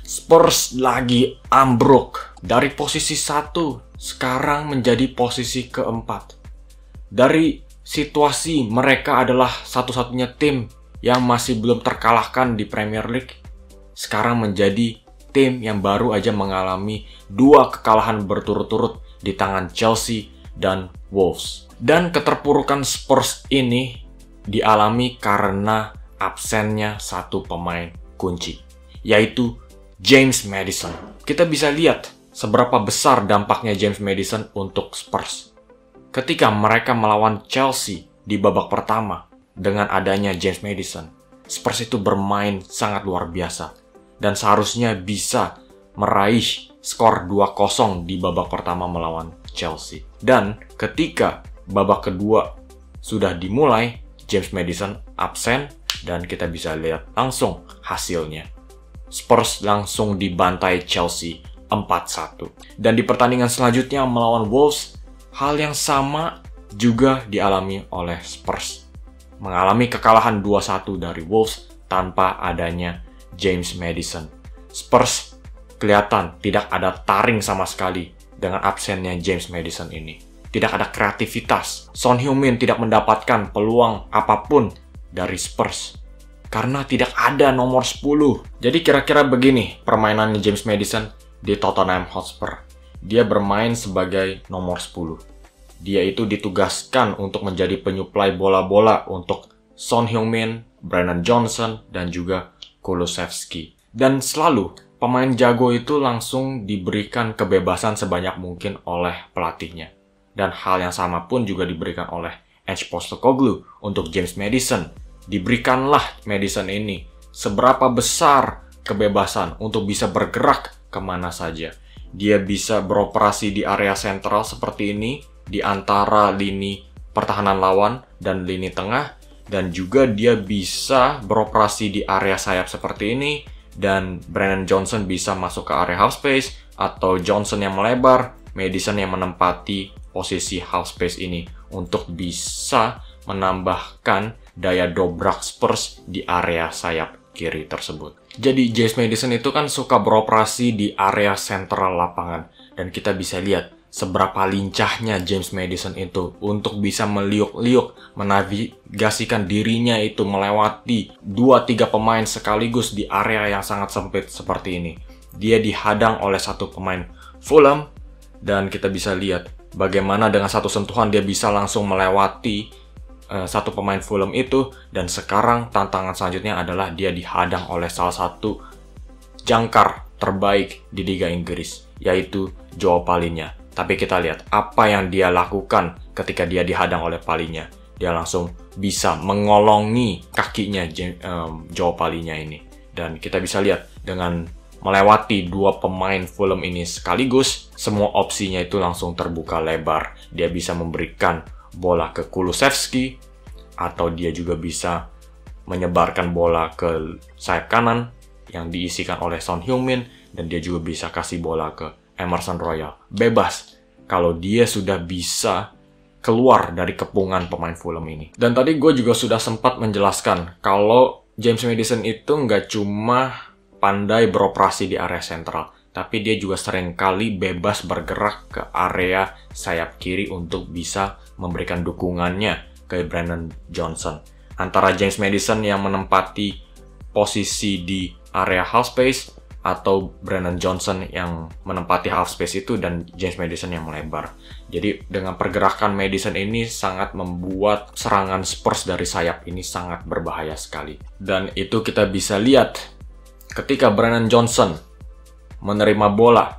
Spurs lagi ambruk dari posisi 1 sekarang menjadi posisi keempat. Dari situasi mereka adalah satu-satunya tim yang masih belum terkalahkan di Premier League, sekarang menjadi tim yang baru aja mengalami 2 kekalahan berturut-turut di tangan Chelsea dan Wolves. Dan keterpurukan Spurs ini dialami karena absennya satu pemain kunci, yaitu James Maddison. Kita bisa lihat seberapa besar dampaknya James Maddison untuk Spurs. Ketika mereka melawan Chelsea di babak pertama, dengan adanya James Maddison, Spurs itu bermain sangat luar biasa dan seharusnya bisa meraih skor 2-0 di babak pertama melawan Chelsea. Dan ketika babak kedua sudah dimulai, James Maddison absen dan kita bisa lihat langsung hasilnya. Spurs langsung dibantai Chelsea 4-1. Dan di pertandingan selanjutnya melawan Wolves, hal yang sama juga dialami oleh Spurs. Mengalami kekalahan 2-1 dari Wolves tanpa adanya James Maddison. Spurs kelihatan tidak ada taring sama sekali dengan absennya James Maddison ini. Tidak ada kreativitas. Son Heung-min tidak mendapatkan peluang apapun dari Spurs karena tidak ada nomor 10. Jadi kira-kira begini permainan James Maddison di Tottenham Hotspur. Dia bermain sebagai nomor 10. Dia itu ditugaskan untuk menjadi penyuplai bola-bola untuk Son Heung-min, Brennan Johnson, dan juga Kulusevski. Dan selalu pemain jago itu langsung diberikan kebebasan sebanyak mungkin oleh pelatihnya. Dan hal yang sama pun juga diberikan oleh Ange Postecoglou untuk James Maddison. Diberikanlah Maddison ini seberapa besar kebebasan untuk bisa bergerak kemana saja. Dia bisa beroperasi di area sentral seperti ini, di antara lini pertahanan lawan dan lini tengah, dan juga dia bisa beroperasi di area sayap seperti ini, dan Brennan Johnson bisa masuk ke area half space, atau Johnson yang melebar, Maddison yang menempati posisi half space ini untuk bisa menambahkan daya dobrak Spurs di area sayap kiri tersebut. Jadi James Maddison itu kan suka beroperasi di area sentral lapangan, dan kita bisa lihat seberapa lincahnya James Maddison itu untuk bisa meliuk-liuk, menavigasikan dirinya itu melewati 2-3 pemain sekaligus di area yang sangat sempit seperti ini. Dia dihadang oleh satu pemain Fulham, dan kita bisa lihat bagaimana dengan satu sentuhan dia bisa langsung melewati satu pemain Fulham itu. Dan sekarang tantangan selanjutnya adalah dia dihadang oleh salah satu jangkar terbaik di Liga Inggris, yaitu Joao Palhinha. Tapi kita lihat apa yang dia lakukan ketika dia dihadang oleh Palhinha. Dia langsung bisa mengolongi kakinya Joao Palhinha ini. Dan kita bisa lihat dengan melewati 2 pemain Fulham ini sekaligus, semua opsinya itu langsung terbuka lebar. Dia bisa memberikan bola ke Kulusevski, atau dia juga bisa menyebarkan bola ke sayap kanan yang diisikan oleh Son Heung-min, dan dia juga bisa kasih bola ke Emerson Royal. Bebas kalau dia sudah bisa keluar dari kepungan pemain Fulham ini. Dan tadi gue juga sudah sempat menjelaskan kalau James Maddison itu nggak cuma pandai beroperasi di area sentral, tapi dia juga seringkali bebas bergerak ke area sayap kiri untuk bisa memberikan dukungannya ke Brennan Johnson. Antara James Maddison yang menempati posisi di area half space, atau Brennan Johnson yang menempati half space itu, dan James Maddison yang melebar. Jadi dengan pergerakan Maddison ini sangat membuat serangan Spurs dari sayap ini sangat berbahaya sekali. Dan itu kita bisa lihat ketika Brennan Johnson menerima bola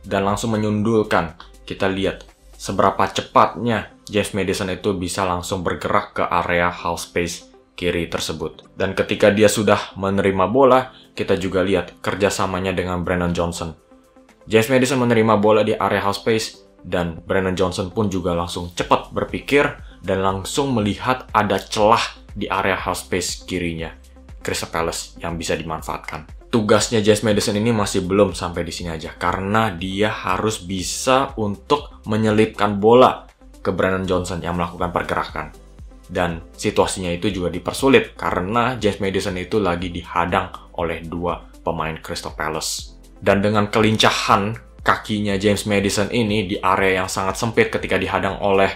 dan langsung menyundulkan. Kita lihat seberapa cepatnya James Maddison itu bisa langsung bergerak ke area half space kiri tersebut. Dan ketika dia sudah menerima bola, kita juga lihat kerjasamanya dengan Brennan Johnson. James Maddison menerima bola di area half space, dan Brennan Johnson pun juga langsung cepat berpikir dan langsung melihat ada celah di area half space kirinya Crystal Palace yang bisa dimanfaatkan. Tugasnya James Maddison ini masih belum sampai di sini aja, karena dia harus bisa untuk menyelipkan bola ke Brennan Johnson yang melakukan pergerakan. Dan situasinya itu juga dipersulit karena James Maddison itu lagi dihadang oleh 2 pemain Crystal Palace. Dan dengan kelincahan kakinya James Maddison ini di area yang sangat sempit ketika dihadang oleh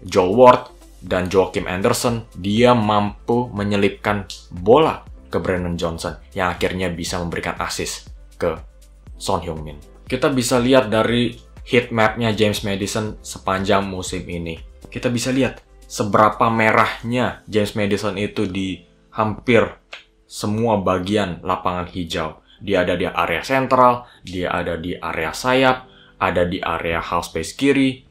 Joel Ward dan Joachim Andersen, dia mampu menyelipkan bola ke Brennan Johnson yang akhirnya bisa memberikan assist ke Son Heung-min. Kita bisa lihat dari heat map-nya James Maddison sepanjang musim ini. Kita bisa lihat seberapa merahnya James Maddison itu di hampir semua bagian lapangan hijau. Dia ada di area sentral, dia ada di area sayap, ada di area half space kiri,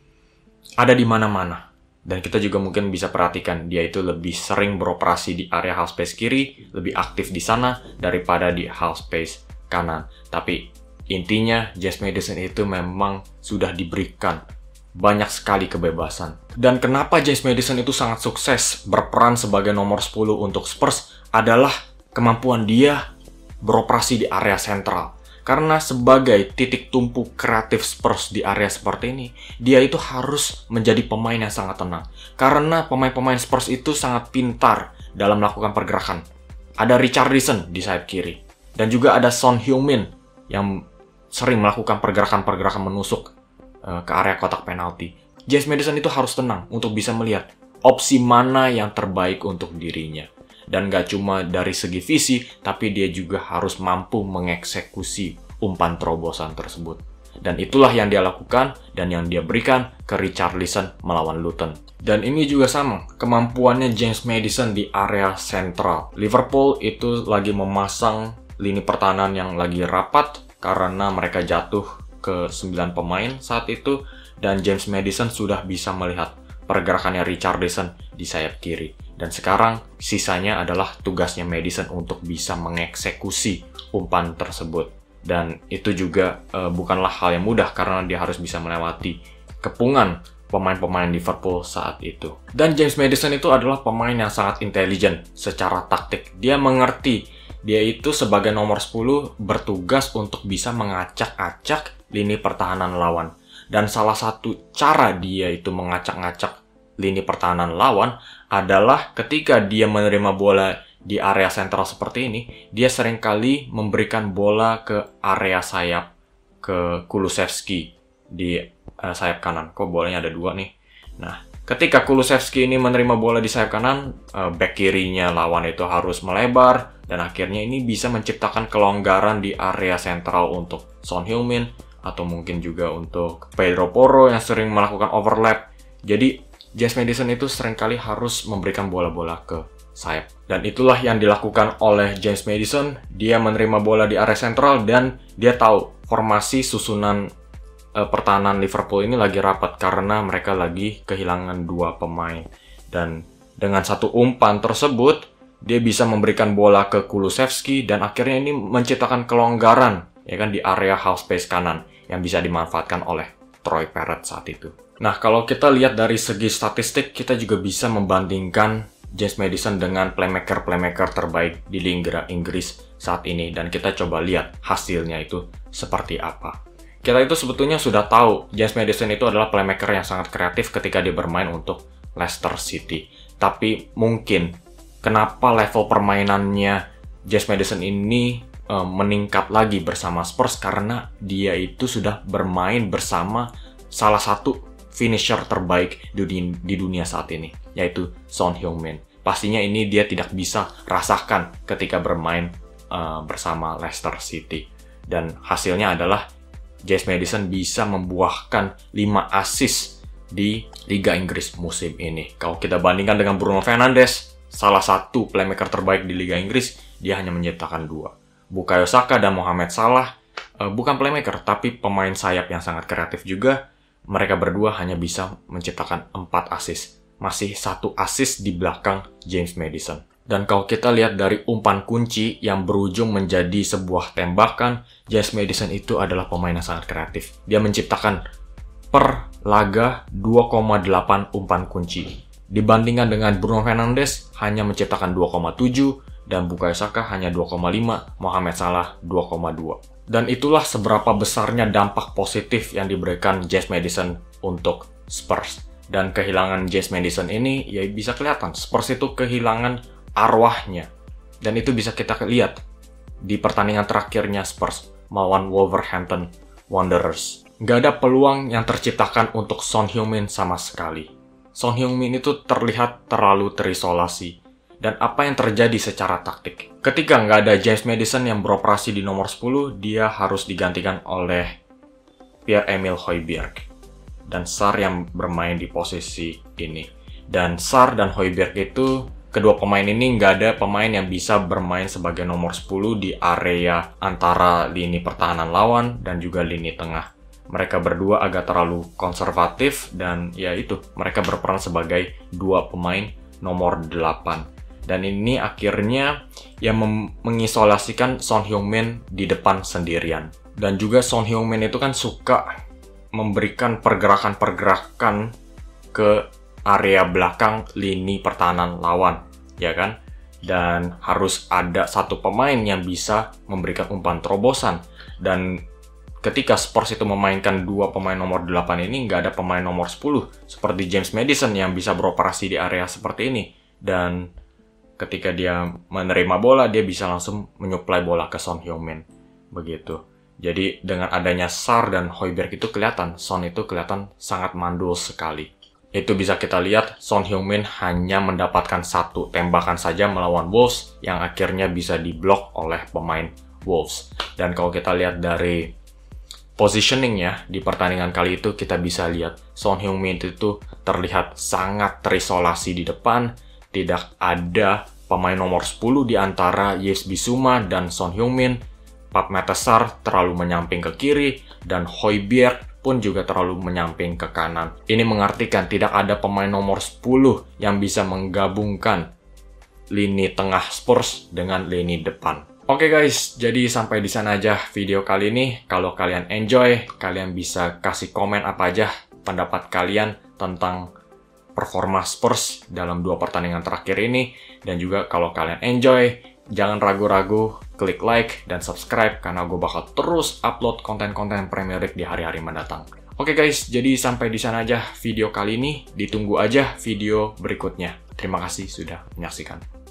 ada di mana-mana. Dan kita juga mungkin bisa perhatikan dia itu lebih sering beroperasi di area half space kiri, lebih aktif di sana daripada di half space kanan. Tapi intinya James Maddison itu memang sudah diberikan banyak sekali kebebasan. Dan kenapa James Maddison itu sangat sukses berperan sebagai nomor 10 untuk Spurs adalah kemampuan dia beroperasi di area sentral. Karena sebagai titik tumpu kreatif Spurs di area seperti ini, dia itu harus menjadi pemain yang sangat tenang. Karena pemain-pemain Spurs itu sangat pintar dalam melakukan pergerakan. Ada Richarlison di sayap kiri. Dan juga ada Son Heung-min yang sering melakukan pergerakan-pergerakan menusuk ke area kotak penalti. James Maddison itu harus tenang untuk bisa melihat opsi mana yang terbaik untuk dirinya. Dan gak cuma dari segi visi, tapi dia juga harus mampu mengeksekusi umpan terobosan tersebut. Dan itulah yang dia lakukan dan yang dia berikan ke Richarlison melawan Luton. Dan ini juga sama, kemampuannya James Maddison di area sentral. Liverpool itu lagi memasang lini pertahanan yang lagi rapat karena mereka jatuh ke 9 pemain saat itu. Dan James Maddison sudah bisa melihat pergerakannya Richarlison di sayap kiri. Dan sekarang sisanya adalah tugasnya Maddison untuk bisa mengeksekusi umpan tersebut. Dan itu juga bukanlah hal yang mudah karena dia harus bisa melewati kepungan pemain-pemain Liverpool saat itu. Dan James Maddison itu adalah pemain yang sangat intelijen secara taktik. Dia mengerti dia itu sebagai nomor 10 bertugas untuk bisa mengacak-acak lini pertahanan lawan. Dan salah satu cara dia itu mengacak-acak lini pertahanan lawan adalah ketika dia menerima bola di area sentral seperti ini, dia seringkali memberikan bola ke area sayap ke Kulusevski di sayap kanan. Kok bolanya ada 2 nih? Nah, ketika Kulusevski ini menerima bola di sayap kanan, back kirinya lawan itu harus melebar dan akhirnya ini bisa menciptakan kelonggaran di area sentral untuk Son Heung-min atau mungkin juga untuk Pedro Porro yang sering melakukan overlap. Jadi James Maddison itu seringkali harus memberikan bola-bola ke sayap. Dan itulah yang dilakukan oleh James Maddison. Dia menerima bola di area sentral dan dia tahu formasi susunan pertahanan Liverpool ini lagi rapat karena mereka lagi kehilangan 2 pemain. Dan dengan satu umpan tersebut, dia bisa memberikan bola ke Kulusevski dan akhirnya ini menciptakan kelonggaran ya kan di area half space kanan yang bisa dimanfaatkan oleh Troy Parrott saat itu. Nah, kalau kita lihat dari segi statistik, kita juga bisa membandingkan James Maddison dengan playmaker-playmaker terbaik di Liga Inggris saat ini. Dan kita coba lihat hasilnya itu seperti apa. Kita itu sebetulnya sudah tahu James Maddison itu adalah playmaker yang sangat kreatif ketika dia bermain untuk Leicester City. Tapi mungkin kenapa level permainannya James Maddison ini meningkat lagi bersama Spurs karena dia itu sudah bermain bersama salah satu finisher terbaik di dunia saat ini, yaitu Son Heung-min. Pastinya ini dia tidak bisa rasakan ketika bermain bersama Leicester City. Dan hasilnya adalah James Maddison bisa membuahkan 5 assist di Liga Inggris musim ini. Kalau kita bandingkan dengan Bruno Fernandes, salah satu playmaker terbaik di Liga Inggris, dia hanya menciptakan 2. Bukayo Saka dan Mohamed Salah bukan playmaker, tapi pemain sayap yang sangat kreatif juga. Mereka berdua hanya bisa menciptakan 4 assist. Masih 1 assist di belakang James Maddison. Dan kalau kita lihat dari umpan kunci yang berujung menjadi sebuah tembakan, James Maddison itu adalah pemain yang sangat kreatif. Dia menciptakan per laga 2,8 umpan kunci. Dibandingkan dengan Bruno Fernandes hanya menciptakan 2,7 dan Bukayo Saka hanya 2,5, Mohamed Salah 2,2. Dan itulah seberapa besarnya dampak positif yang diberikan James Maddison untuk Spurs. Dan kehilangan James Maddison ini ya bisa kelihatan Spurs itu kehilangan arwahnya. Dan itu bisa kita lihat di pertandingan terakhirnya Spurs melawan Wolverhampton Wanderers. Nggak ada peluang yang terciptakan untuk Son Heung-min sama sekali. Son Heung-min itu terlihat terlalu terisolasi. Dan apa yang terjadi secara taktik? Ketika nggak ada James Maddison yang beroperasi di nomor 10, dia harus digantikan oleh Pierre-Emile Højbjerg dan Sarr yang bermain di posisi ini. Dan Sarr dan Højbjerg itu, kedua pemain ini nggak ada pemain yang bisa bermain sebagai nomor 10 di area antara lini pertahanan lawan dan juga lini tengah. Mereka berdua agak terlalu konservatif dan ya itu, mereka berperan sebagai dua pemain nomor 8. Dan ini akhirnya yang mengisolasikan Son Heung-min di depan sendirian. Dan juga Son Heung-min itu kan suka memberikan pergerakan-pergerakan ke area belakang lini pertahanan lawan, ya kan? Dan harus ada satu pemain yang bisa memberikan umpan terobosan. Dan ketika Spurs itu memainkan dua pemain nomor 8 ini, nggak ada pemain nomor 10 seperti James Maddison yang bisa beroperasi di area seperti ini. Dan ketika dia menerima bola, dia bisa langsung menyuplai bola ke Son Heung-min. Begitu. Jadi dengan adanya Sarr dan Højbjerg itu kelihatan, Son itu kelihatan sangat mandul sekali. Itu bisa kita lihat, Son Heung-min hanya mendapatkan satu tembakan saja melawan Wolves yang akhirnya bisa diblok oleh pemain Wolves. Dan kalau kita lihat dari positioningnya di pertandingan kali itu, kita bisa lihat Son Heung-min itu terlihat sangat terisolasi di depan. Tidak ada pemain nomor 10 di antara Yves Bissouma dan Son Heung-min. Pape Matar Sarr terlalu menyamping ke kiri dan Højbjerg pun juga terlalu menyamping ke kanan. Ini mengartikan tidak ada pemain nomor 10 yang bisa menggabungkan lini tengah Spurs dengan lini depan. Oke guys, jadi sampai di sana aja video kali ini. Kalau kalian enjoy, kalian bisa kasih komen apa aja pendapat kalian tentang performa Spurs dalam dua pertandingan terakhir ini. Dan juga kalau kalian enjoy, jangan ragu-ragu klik like dan subscribe karena gue bakal terus upload konten-konten Premier League di hari-hari mendatang. Oke guys, jadi sampai di sana aja video kali ini. Ditunggu aja video berikutnya. Terima kasih sudah menyaksikan.